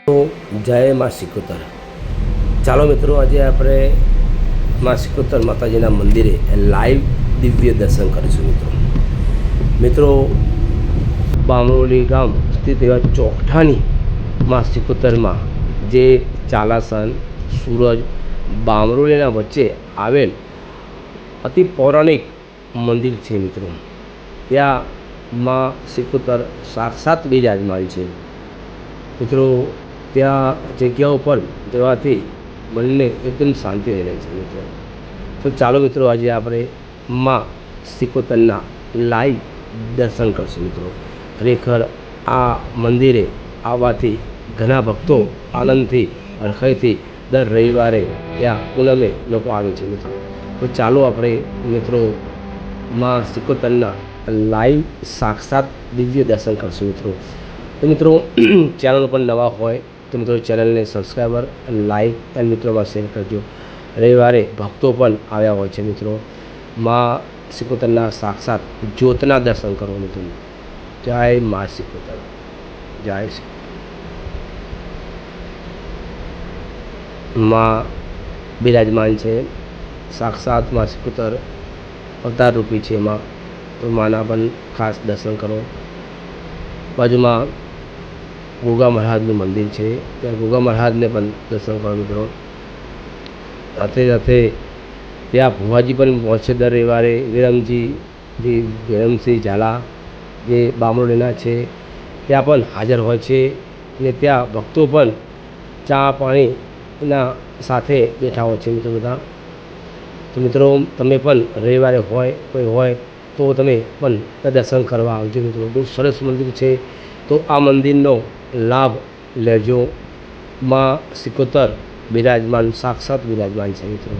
તો જય માં સિકોતર। ચાલો મિત્રો, આજે આપણે માં સિકોતર માતાજીના મંદિરે લાઈવ દિવ્ય દર્શન કરીશું। મિત્રો બામરોલી ગામ સ્થિત એવા ચોકઠાની માં સિકોતરમાં જે ચાલાસન સૂરજ બામરોલીના વચ્ચે આવેલ અતિ પૌરાણિક મંદિર છે। મિત્રો ત્યાં માં સિકોતર સાક્ષાત બિરાજમાન છે। મિત્રો ત્યાં જગ્યા ઉપર જવાથી મનને એકદમ શાંતિ રહે છે। મિત્રો તો ચાલો મિત્રો, આજે આપણે માં સિકોતરના લાઈવ દર્શન કરશું। મિત્રો ખરેખર આ મંદિરે આવવાથી ઘણા ભક્તો આનંદથી હરખાઈથી દર રવિવારે ત્યાં પૂનમે લોકો આવે છે। મિત્રો તો ચાલો આપણે મિત્રો માં સિકોતરના લાઈવ સાક્ષાત દિવ્ય દર્શન કરશું। તો મિત્રો ચેનલ પર નવા હોય તો મિત્રો ચેનલને સબસ્ક્રાઈબર લાઈક અને મિત્રોમાં શેર કરજો। રવિવારે ભક્તો પણ આવ્યા હોય છે। મિત્રો માં સિકોતરના સાક્ષાત જ્યોતના દર્શન કરો। મિત્રો જય માં સિકોતર, જય માં બિરાજમાન છે। સાક્ષાત માં સિકોતર અવતાર રૂપી છે માં। તો માના પણ ખાસ દર્શન કરો। બાજુમાં ગોગા મહારાજનું મંદિર છે, ત્યાં ગોગા મહારાજને પણ દર્શન કરો। મિત્રો સાથે સાથે ત્યાં ભુવાજી પણ પહોંચે દર રવિવારે। વિરમસિંહ ઝાલા જે બામરોલીના છે ત્યાં પણ હાજર હોય છે અને ત્યાં ભક્તો પણ ચા પાણીના સાથે બેઠા હોય છે। મિત્રો બધા તો મિત્રો તમે પણ રવિવારે કોઈ હોય તો તમે પણ દર્શન કરવા આવજો। મિત્રો બહુ સરસ મંદિર છે, તો આ મંદિરનો લાભ લેજો। માં સિકોતર બિરાજમાન, સાક્ષાત બિરાજમાન છે। મિત્રો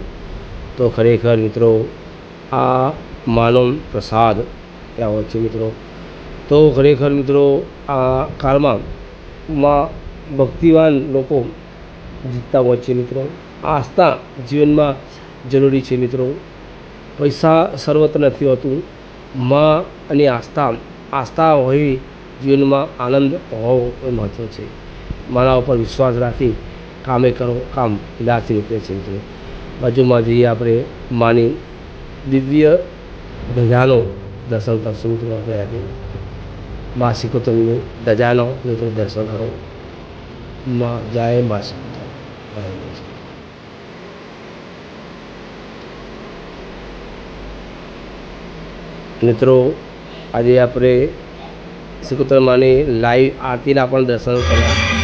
તો ખરેખર મિત્રો આ માનો પ્રસાદ ત્યાં હોય છે। મિત્રો તો ખરેખર મિત્રો આ કાળમાં માં ભક્તિવાન લોકો જીતતા હોય છે। મિત્રો આસ્થા જીવનમાં જરૂરી છે। મિત્રો પૈસા સર્વત્ર નથી હોતું, માં અને આસ્થા હોવી જીવનમાં આનંદ હોવો એ મહત્ત્વ છે। મારા ઉપર વિશ્વાસ રાખી કામે કરો, કામ ઇલાથી નીકળે છે। મિત્રો બાજુમાં જઈએ આપણે માની દિવ્ય ધજાનો દર્શન કરશું। મિત્રો આપણે આજે માં સિકોતરની ધજાનો મિત્રો દર્શન કરો। માં જય માં સિકોતર। મિત્રો આજે આપણે સિકોતર માની લાઈવ આરતીના પણ દર્શન કર્યા।